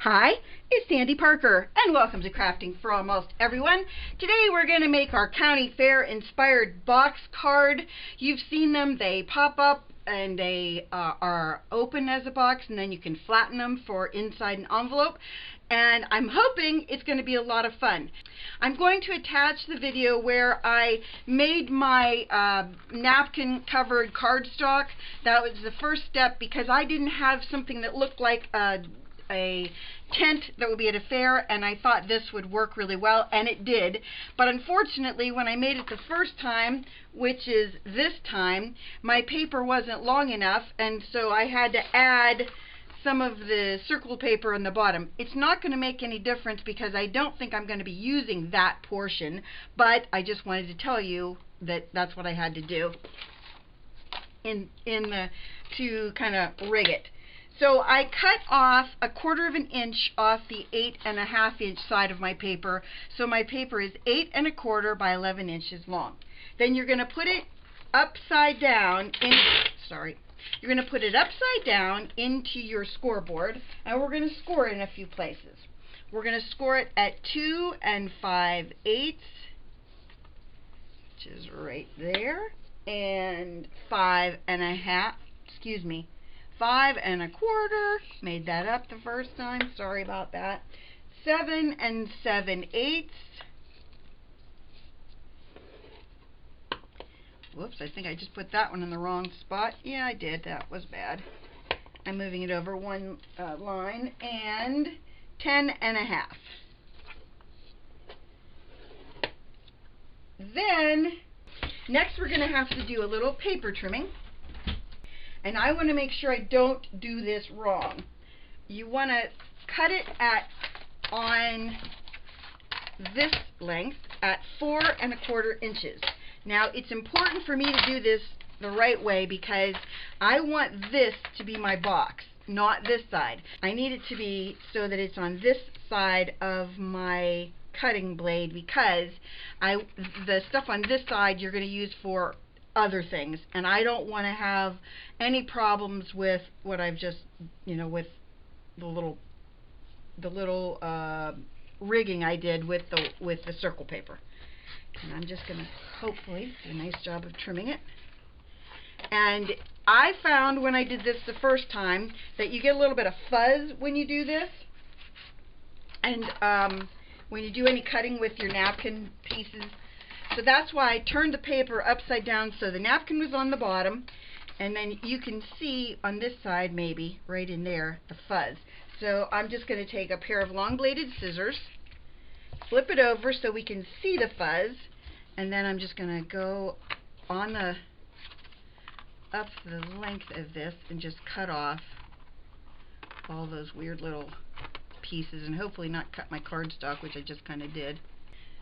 Hi, it's Sandy Parker, and welcome to Crafting for Almost Everyone. Today we're going to make our county fair inspired box card. You've seen them. They pop up and they are open as a box, and then you can flatten them for inside an envelope. And I'm hoping it's going to be a lot of fun. I'm going to attach the video where I made my napkin covered cardstock. That was the first step because I didn't have something that looked like a tent that would be at a fair, and I thought this would work really well, and it did. But unfortunately, when I made it the first time, which is this time, my paper wasn't long enough, and so I had to add some of the circle paper on the bottom. It's not going to make any difference because I don't think I'm going to be using that portion, but I just wanted to tell you that that's what I had to do to kind of rig it. So I cut off 1/4 inch off the 8.5 inch side of my paper. So my paper is 8 1/4 by 11 inches long. Then you're going to put it upside down You're going to put it upside down into your scoreboard, and we're going to score it in a few places. We're going to score it at 2 5/8, which is right there, and 5 1/4, made that up the first time, sorry about that, 7 7/8, whoops, I think I just put that one in the wrong spot. Yeah, I did, that was bad. I'm moving it over one line, and 10 1/2. Then, next we're going to have to do a little paper trimming. And I want to make sure I don't do this wrong. You want to cut it on this length at 4 1/4 inches. Now it's important for me to do this the right way because I want this to be my box, not this side. I need it to be so that it's on this side of my cutting blade because the stuff on this side you're going to use for other things, and I don't want to have any problems with what I've just, with the little rigging I did with the circle paper. And I'm just going to hopefully do a nice job of trimming it. And I found when I did this the first time that you get a little bit of fuzz when you do this, and when you do any cutting with your napkin pieces. So that's why I turned the paper upside down so the napkin was on the bottom, and then you can see on this side, maybe, right in there, the fuzz. So I'm just going to take a pair of long bladed scissors, flip it over so we can see the fuzz, and then I'm just going to go on up the length of this and just cut off all those weird little pieces, and hopefully not cut my cardstock, which I just kind of did.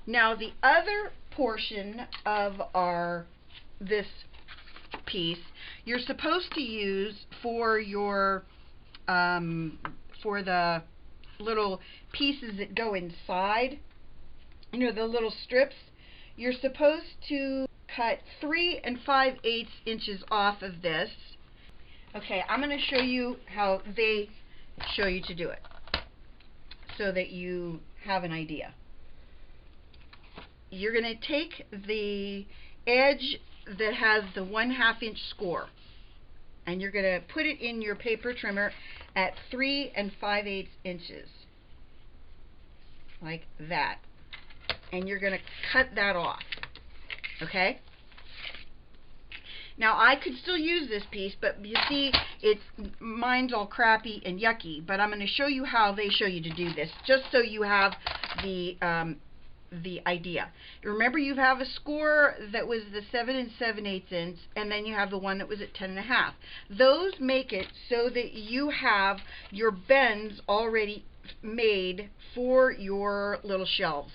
Now the other portion of this piece you're supposed to use for your for the little pieces that go inside, the little strips. You're supposed to cut 3 5/8 inches off of this. Okay, I'm going to show you how they show you to do it so that you have an idea. You're going to take the edge that has the 1/2 inch score, and you're going to put it in your paper trimmer at 3 5/8 inches, like that, and you're going to cut that off. Okay? Now I could still use this piece, but you see, mine's all crappy and yucky, but I'm going to show you how they show you to do this, just so you have the idea. Remember, you have a score that was the 7 7/8 inch, and then you have the one that was at 10 1/2. Those make it so that you have your bends already made for your little shelves.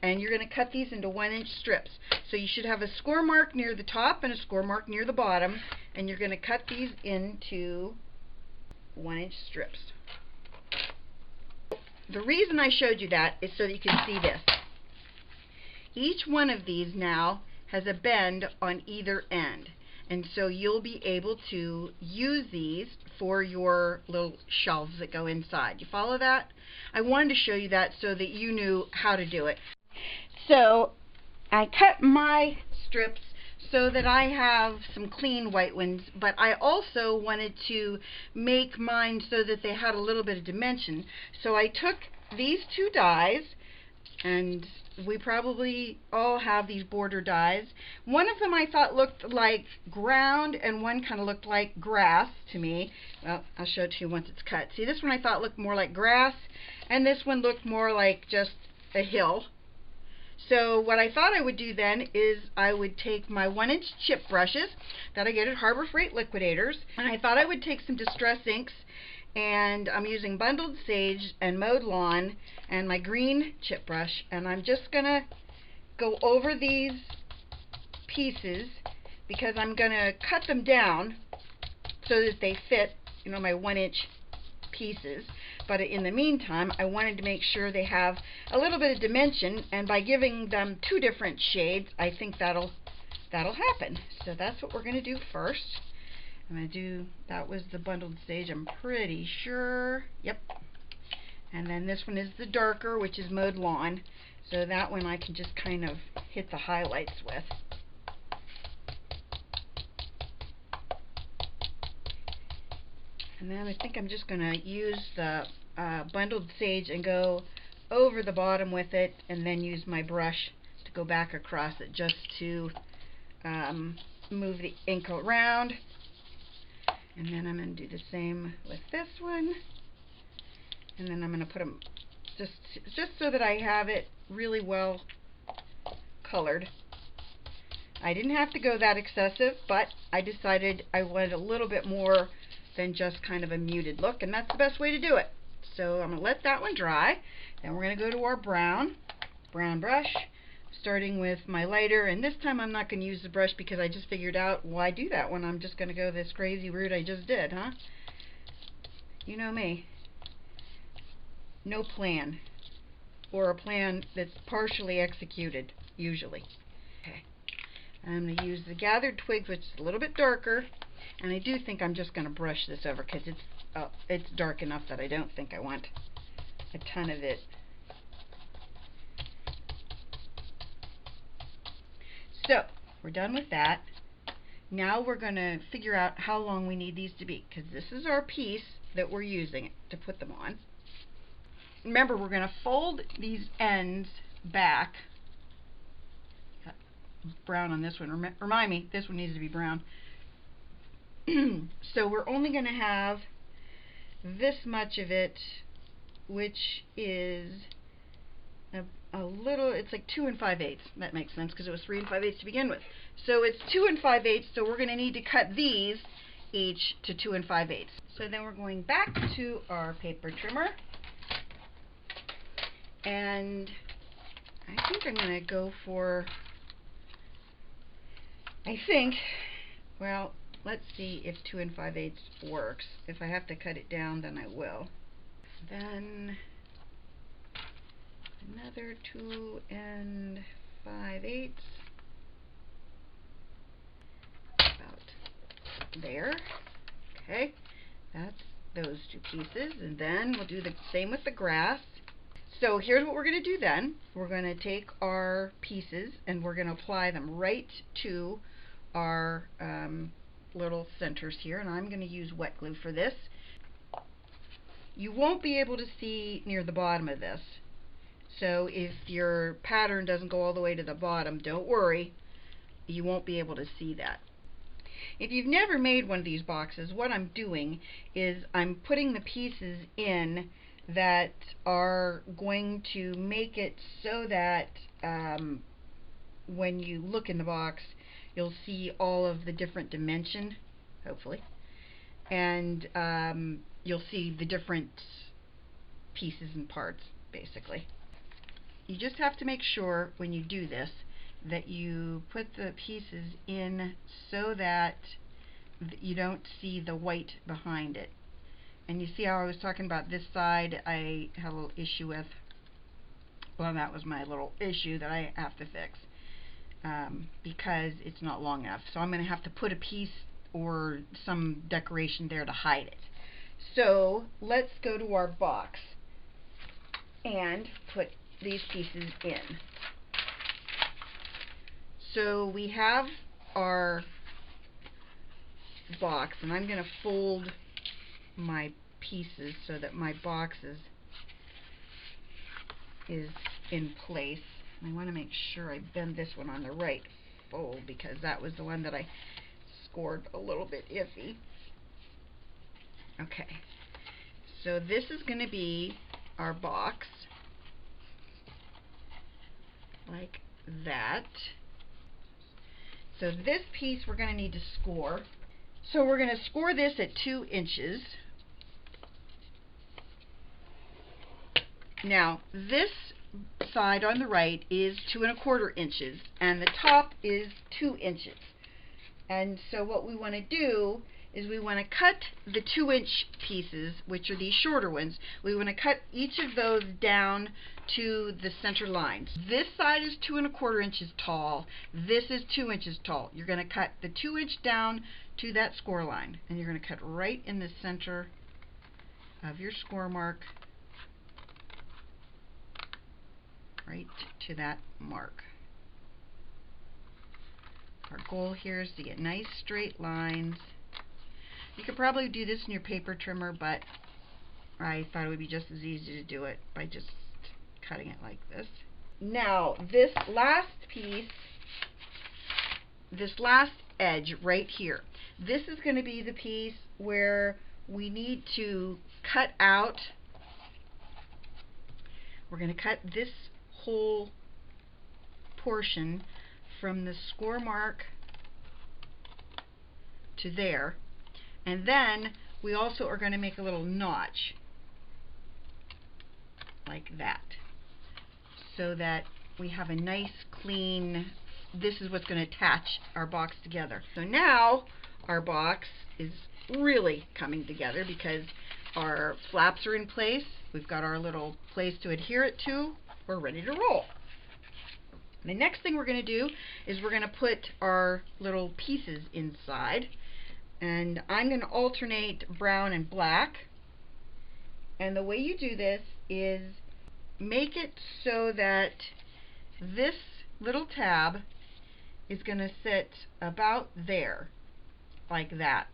And you're going to cut these into 1 inch strips. So you should have a score mark near the top and a score mark near the bottom, and you're going to cut these into 1 inch strips. The reason I showed you that is so that you can see this. Each one of these now has a bend on either end, And so you'll be able to use these for your little shelves that go inside. You follow that? I wanted to show you that so that you knew how to do it. So I cut my strips so that I have some clean white ones, but I also wanted to make mine so that they had a little bit of dimension. So I took these two dies, and we probably all have these border dies. One of them I thought looked like ground, and one kind of looked like grass to me. Well, I'll show it to you once it's cut. See, this one I thought looked more like grass, and this one looked more like just a hill. So what I thought I would do then is I would take my 1-inch chip brushes that I get at Harbor Freight Liquidators, and I thought I would take some Distress inks, and I'm using Bundled Sage and Mowed Lawn and my green chip brush, and I'm just gonna go over these pieces because I'm gonna cut them down so that they fit, you know, my 1-inch pieces. But in the meantime, I wanted to make sure they have a little bit of dimension, and by giving them 2 different shades, I think that'll happen. So that's what we're going to do first. I'm going to do, that was the Bundled Sage, I'm pretty sure. Yep. And then this one is the darker, which is Mowed Lawn. So that one I can just kind of hit the highlights with. And then I think I'm just going to use the Bundled Sage and go over the bottom with it, and then use my brush to go back across it just to move the ink around. And then I'm going to do the same with this one. And then I'm going to put them just so that I have it really well colored. I didn't have to go that excessive, but I decided I wanted a little bit more than just kind of a muted look, and that's the best way to do it. So I'm going to let that one dry. Then we're going to go to our brown brush, starting with my lighter, and this time I'm not going to use the brush because I just figured out why do that when I'm just going to go this crazy route I just did, huh? You know me. No plan, or a plan that's partially executed, usually. Okay. I'm going to use the Gathered Twigs, which is a little bit darker. And I do think I'm just going to brush this over because it's dark enough that I don't think I want a ton of it. So, we're done with that. Now we're going to figure out how long we need these to be, because this is our piece that we're using to put them on. Remember, we're going to fold these ends back. Got brown on this one. Remind me, this one needs to be brown. So we're only going to have this much of it, which is a little, it's like 2 5/8. That makes sense because it was 3 5/8 to begin with. So it's 2 5/8, so we're going to need to cut these each to 2 5/8. So then we're going back to our paper trimmer, and I think I'm going to go for, well, let's see if 2 5/8 works. If I have to cut it down, then I will. Then another 2 5/8. About there. Okay, that's those 2 pieces. And then we'll do the same with the grass. So here's what we're going to do then. We're going to take our pieces and we're going to apply them right to our little centers here, and I'm going to use wet glue for this. You won't be able to see near the bottom of this, so if your pattern doesn't go all the way to the bottom, don't worry, you won't be able to see that. If you've never made one of these boxes, what I'm doing is I'm putting the pieces in that are going to make it so that when you look in the box, you'll see all of the different dimension, hopefully, and you'll see the different pieces and parts, basically. You just have to make sure when you do this that you put the pieces in so that you don't see the white behind it. And you see how I was talking about this side I had a little issue with? Well, that was my little issue that I have to fix. because it's not long enough. So I'm going to have to put a piece or some decoration there to hide it. So let's go to our box and put these pieces in. So we have our box, and I'm going to fold my pieces so that my box is in place. I want to make sure I bend this one on the right fold because that was the one that I scored a little bit iffy. Okay, so this is going to be our box, like that. So this piece we're going to need to score. So we're going to score this at 2 inches. Now this side on the right is 2 1/4 inches and the top is 2 inches. And so what we want to do is we want to cut the 2-inch pieces, which are these shorter ones. We want to cut each of those down to the center lines. This side is 2 1/4 inches tall. This is 2 inches tall. You're going to cut the 2-inch down to that score line, and you're going to cut right in the center of your score mark, right to that mark. Our goal here is to get nice straight lines. You could probably do this in your paper trimmer, but I thought it would be just as easy to do it by just cutting it like this. Now, this last piece, this last edge right here, this is going to be the piece where we need to cut out. We're going to cut this whole portion from the score mark to there, and then we also are going to make a little notch like that so that we have a nice clean, this is what's going to attach our box together. So now our box is really coming together because our flaps are in place, we've got our little place to adhere it to, we're ready to roll. The next thing we're going to do is we're going to put our little pieces inside, and I'm going to alternate brown and black. And the way you do this is make it so that this little tab is going to sit about there, like that.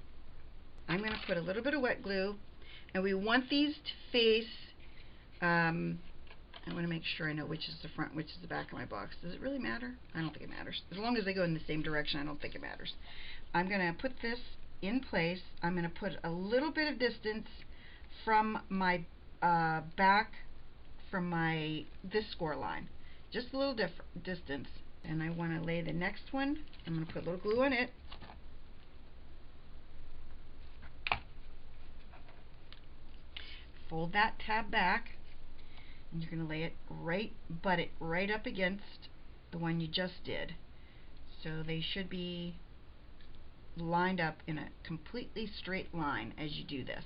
I'm going to put a little bit of wet glue, and we want these to face, I want to make sure I know which is the front, which is the back of my box. Does it really matter? I don't think it matters. As long as they go in the same direction, I don't think it matters. I'm going to put this in place. I'm going to put a little bit of distance from my back, from this score line. Just a little distance. And I want to lay the next one. I'm going to put a little glue on it. Fold that tab back. And you're going to lay it butt it right up against the one you just did. So they should be lined up in a completely straight line as you do this.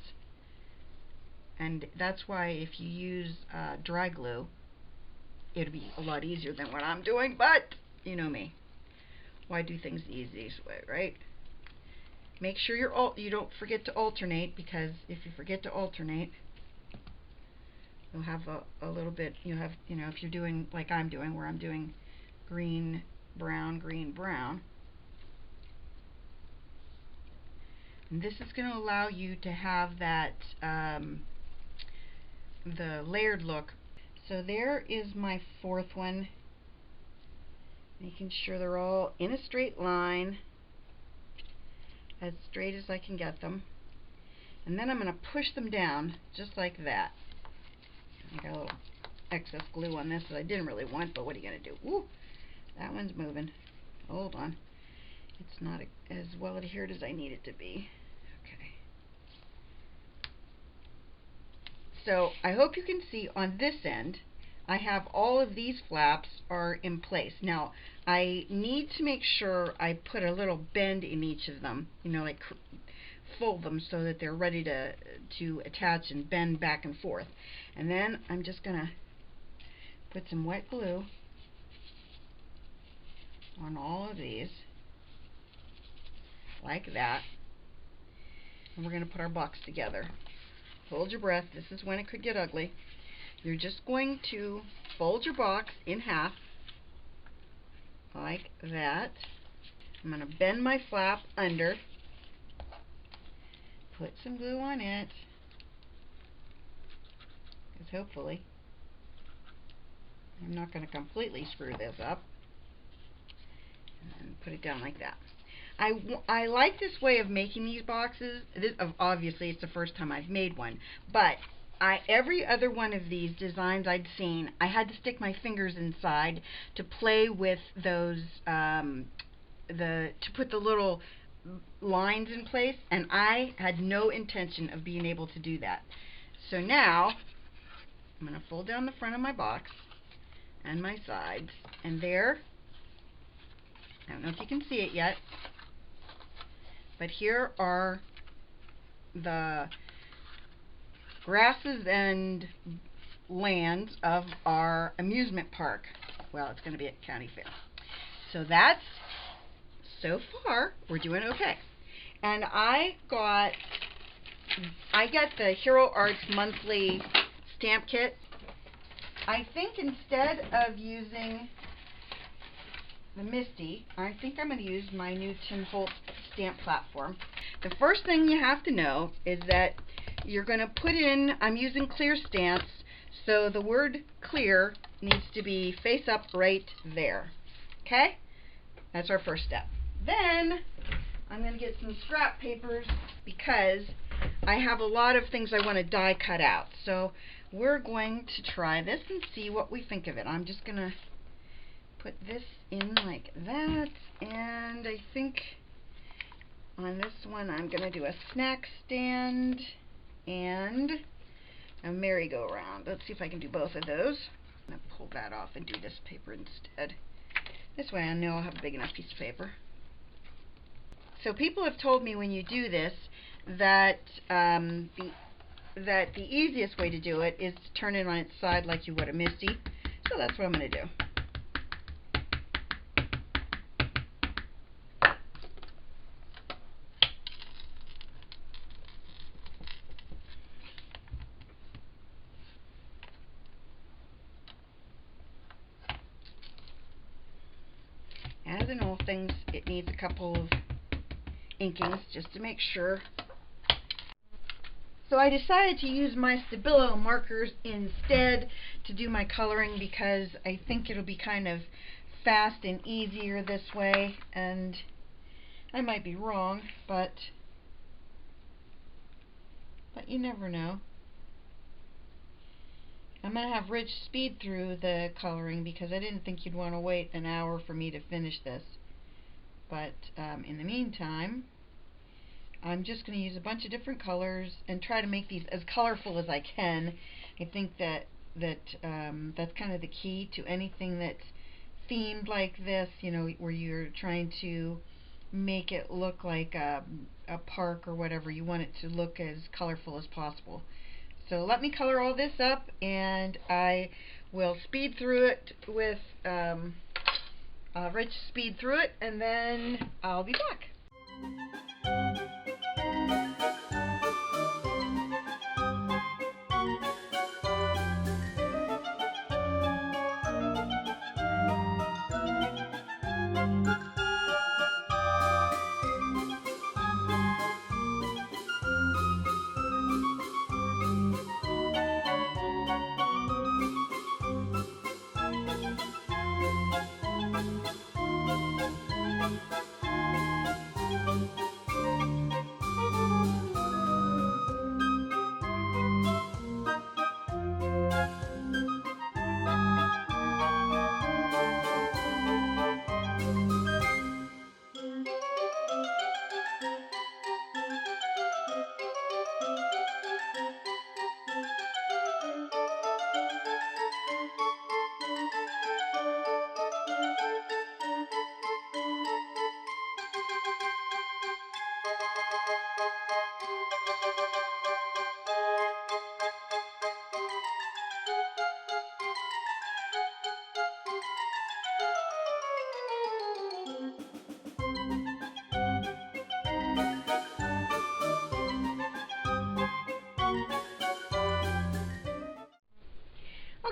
And that's why if you use dry glue, it'll be a lot easier than what I'm doing, but you know me. Why do things the easiest way, right? Make sure you don't forget to alternate, because if you forget to alternate, you'll have a little bit, if you're doing like I'm doing, where I'm doing green, brown, green, brown. And this is going to allow you to have that, the layered look. So there is my fourth one. Making sure they're all in a straight line, as straight as I can get them. And then I'm going to push them down just like that. I got a little excess glue on this that I didn't really want, but what are you going to do? Ooh, that one's moving. Hold on. It's not as well adhered as I need it to be. Okay. So I hope you can see on this end, I have all of these flaps are in place. Now, I need to make sure I put a little bend in each of them, like fold them so that they're ready to attach and bend back and forth. And then I'm just going to put some wet glue on all of these, like that. And we're going to put our box together. Hold your breath. This is when it could get ugly. You're just going to fold your box in half, like that. I'm going to bend my flap under, put some glue on it, because hopefully I'm not going to completely screw this up, and put it down like that. I like this way of making these boxes. Obviously it's the first time I've made one, but every other one of these designs I'd seen, I had to stick my fingers inside to play with those, to put the little lines in place, and I had no intention of being able to do that. So now I'm going to fold down the front of my box and my sides, and there, I don't know if you can see it yet, but here are the grasses and lands of our amusement park. Well, it's going to be at County Fair. So that's, so far, we're doing okay. And I got the Hero Arts monthly stamp kit. I think instead of using the Misty, I think I'm going to use my new Holtz stamp platform. The first thing you have to know is that you're going to put in, I'm using clear stamps, so the word clear needs to be face up right there. Okay? That's our first step. Then I'm going to get some scrap papers because I have a lot of things I want to die cut out. So we're going to try this and see what we think of it. I'm just going to put this in like that, and I think on this one I'm going to do a snack stand and a merry-go-round. Let's see if I can do both of those. I'm going to pull that off and do this paper instead. This way I know I'll have a big enough piece of paper. So people have told me when you do this that the easiest way to do it is to turn it on its side like you would a Misty. So that's what I'm going to do. As in all things, it needs a couple of inkings just to make sure. So I decided to use my Stabilo markers instead to do my coloring because I think it'll be kind of fast and easier this way, and I might be wrong, but you never know. I'm going to have Rich speed through the coloring because I didn't think you'd want to wait an hour for me to finish this. But in the meantime, I'm just going to use a bunch of different colors and try to make these as colorful as I can. I think that's kind of the key to anything that's themed like this, you know, where you're trying to make it look like a park or whatever. You want it to look as colorful as possible. So let me color all this up, and I will speed through it with Rich speed through it, and then I'll be back.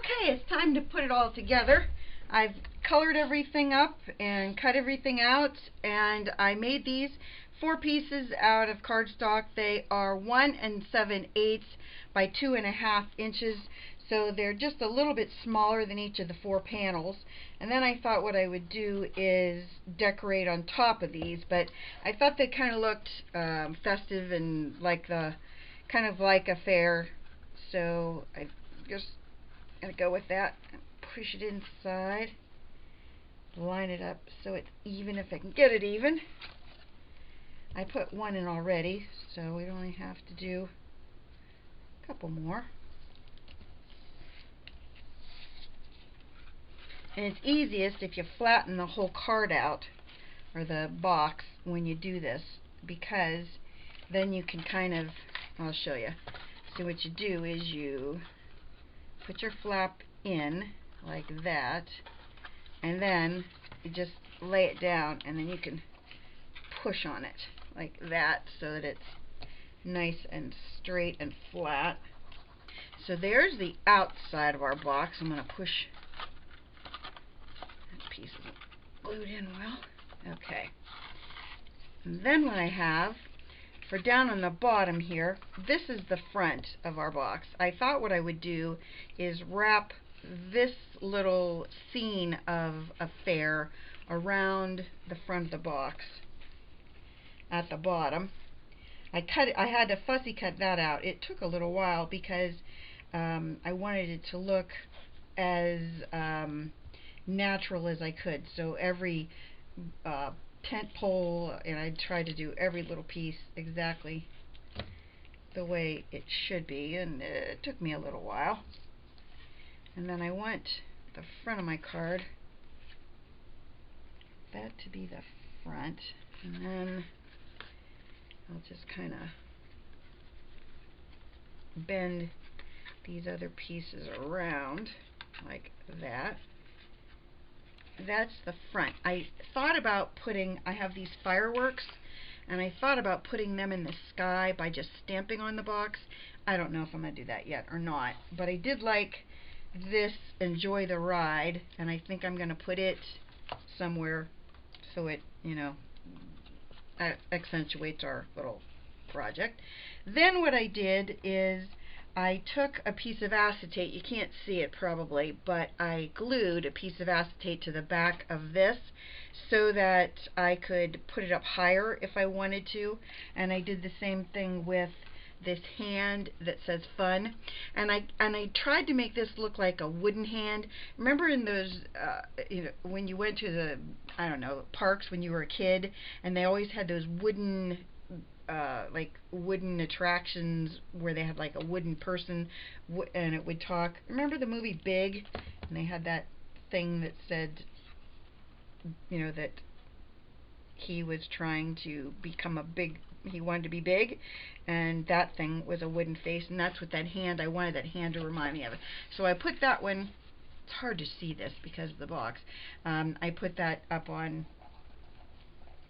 Okay, it's time to put it all together. I've colored everything up and cut everything out, and I made these 4 pieces out of cardstock. They are 1 7/8 by 2.5 inches, so they're just a little bit smaller than each of the 4 panels. And then I thought what I would do is decorate on top of these, but I thought they kind of looked festive and like the kind of like a fair, so I just gonna go with that. Push it inside, line it up so it's even if I can get it even. I put 1 in already, so we only have to do a couple more. And it's easiest if you flatten the whole card out, or the box, when you do this, because then you can kind of, I'll show you. So what you do is you put your flap in like that, and then you just lay it down, and then you can push on it like that so that it's nice and straight and flat. So there's the outside of our box. I'm going to push that piece isn't glued in well. Okay. And then what I have for down on the bottom here, this is the front of our box. I thought what I would do is wrap this little scene of a fair around the front of the box at the bottom. I had to fussy cut that out. It took a little while because I wanted it to look as natural as I could. So every tent pole, and I tried to do every little piece exactly the way it should be, and it took me a little while. And then I want the front of my card, that to be the front, and then I'll just kind of bend these other pieces around like that. That's the front. I thought about putting, I have these fireworks, and I thought about putting them in the sky by just stamping on the box. I don't know if I'm going to do that yet or not, but I did like this Enjoy the Ride, and I think I'm going to put it somewhere so it, you know, accentuates our little project. Then what I did is I took a piece of acetate, you can't see it probably, but I glued a piece of acetate to the back of this so that I could put it up higher if I wanted to. And I did the same thing with this hand that says fun, and I tried to make this look like a wooden hand. Remember in those you know, when you went to the, I don't know, parks when you were a kid, and they always had those wooden like wooden attractions where they had like a wooden person and it would talk. Remember the movie Big, and they had that thing that said, you know, that he was trying to become a big, he wanted to be big, and that thing was a wooden face, and that's what that hand, I wanted that hand to remind me of it. So I put that one, it's hard to see this because of the box, I put that up on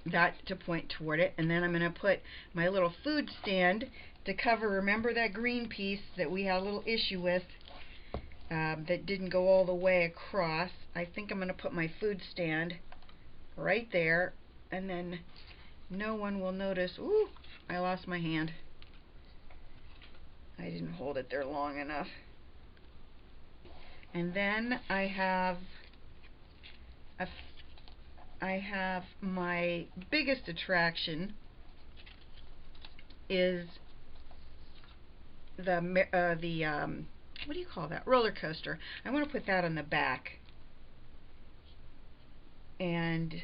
that to point toward it, and then I'm going to put my little food stand to cover. Remember that green piece that we had a little issue with that didn't go all the way across? I think I'm going to put my food stand right there, and then no one will notice. Ooh, I lost my hand. I didn't hold it there long enough. And then I have my biggest attraction is the what do you call that, roller coaster. I want to put that on the back, and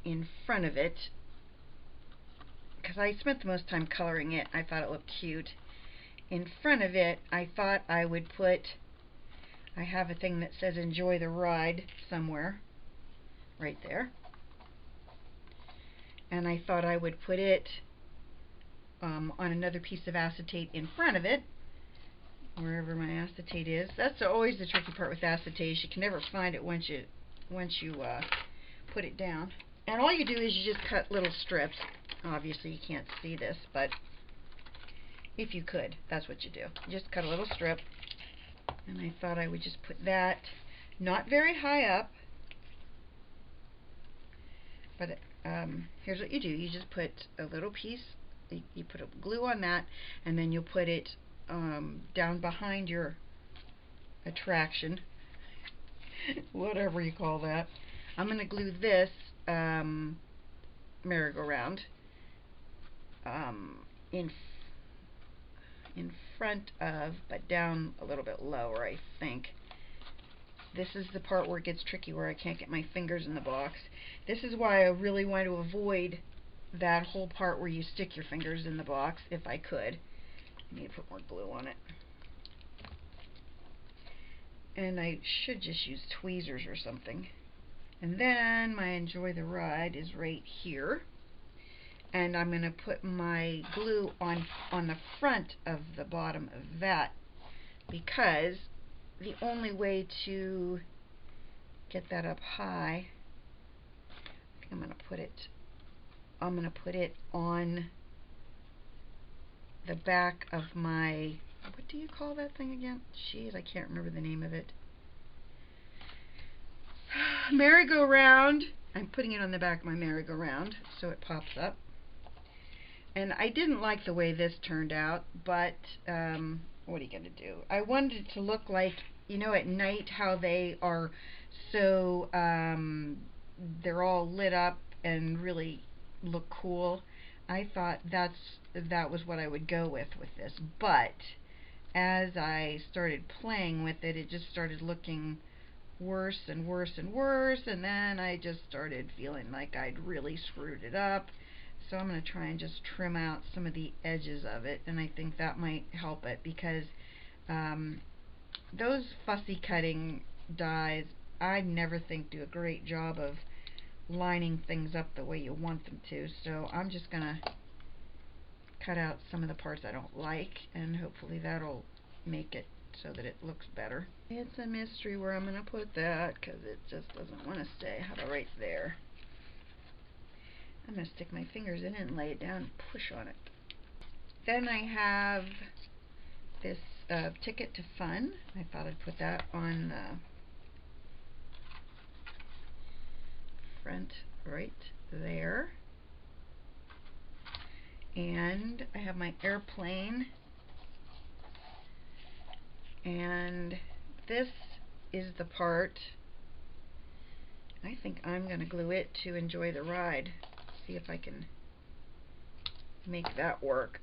in front of it, because I spent the most time coloring it, I thought it looked cute. In front of it, I thought I would put, I have a thing that says Enjoy the Ride somewhere right there, and I thought I would put it on another piece of acetate in front of it, wherever my acetate is. That's always the tricky part with acetate, is you can never find it once you put it down. And all you do is you just cut little strips. Obviously you can't see this, but if you could, that's what you do. You just cut a little strip, And I thought I would just put that not very high up, but here's what you do. You just put a little piece, you put a glue on that, and then you'll put it down behind your attraction, whatever you call that. I'm going to glue this merry-go-round in front of, but down a little bit lower, I think. This is the part where it gets tricky, where I can't get my fingers in the box. This is why I really want to avoid that whole part where you stick your fingers in the box, if I could. I need to put more glue on it. And I should just use tweezers or something. And then my Enjoy the Ride is right here. And I'm going to put my glue on the front of the bottom of that, because the only way to get that up high, I think I'm going to put it on the back of my, what do you call that thing again? Jeez, I can't remember the name of it. Merry-go-round. I'm putting it on the back of my merry-go-round so it pops up. And I didn't like the way this turned out, but what are you going to do? I wanted it to look like, you know, at night how they are so, they're all lit up and really look cool. I thought that was what I would go with this. But as I started playing with it, it just started looking worse and worse and worse, and then I just started feeling like I'd really screwed it up. So I'm going to try and just trim out some of the edges of it, and I think that might help it, because those fussy cutting dies, I never think do a great job of lining things up the way you want them to. So I'm just going to cut out some of the parts I don't like, and hopefully that'll make it so that it looks better. It's a mystery where I'm going to put that, because it just doesn't want to stay. How about right there? I'm going to stick my fingers in it and lay it down and push on it. Then I have this Ticket to Fun. I thought I'd put that on the front right there. And I have my airplane. And this is the part, I think I'm going to glue it to Enjoy the Ride. See if I can make that work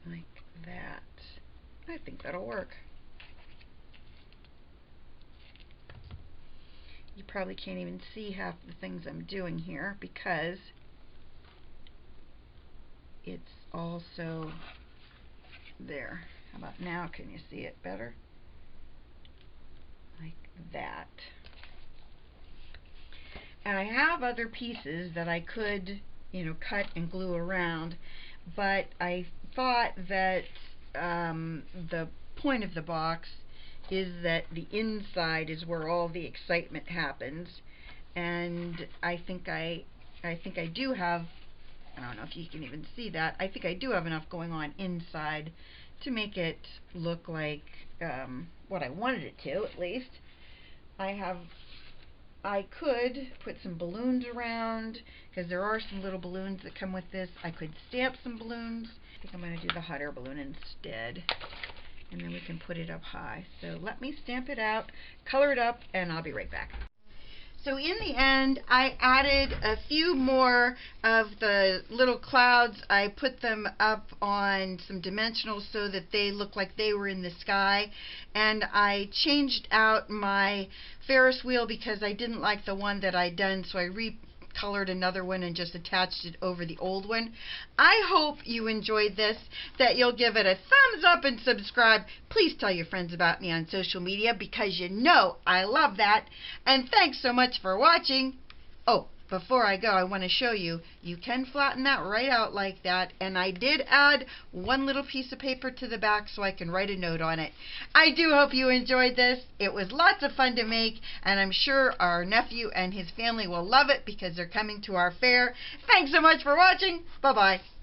like that. I think that'll work. You probably can't even see half the things I'm doing here because it's also there. How about now? Can you see it better? Like that. And I have other pieces that I could, you know, cut and glue around, but I thought that the point of the box is that the inside is where all the excitement happens, and I think I do have, I don't know if you can even see that, I think I do have enough going on inside to make it look like what I wanted it to, at least. I could put some balloons around, because there are some little balloons that come with this. I could stamp some balloons. I think I'm going to do the hot air balloon instead, and then we can put it up high. So let me stamp it out, color it up, and I'll be right back. So in the end, I added a few more of the little clouds. I put them up on some dimensionals so that they look like they were in the sky. And I changed out my Ferris wheel because I didn't like the one that I'd done, so I recolored another one and just attached it over the old one. I hope you enjoyed this, that you'll give it a thumbs up and subscribe. Please tell your friends about me on social media, because you know I love that. And thanks so much for watching. Oh, before I go, I want to show you, you can flatten that right out like that, and I did add one little piece of paper to the back so I can write a note on it. I do hope you enjoyed this. It was lots of fun to make, and I'm sure our nephew and his family will love it because they're coming to our fair. Thanks so much for watching. Bye-bye.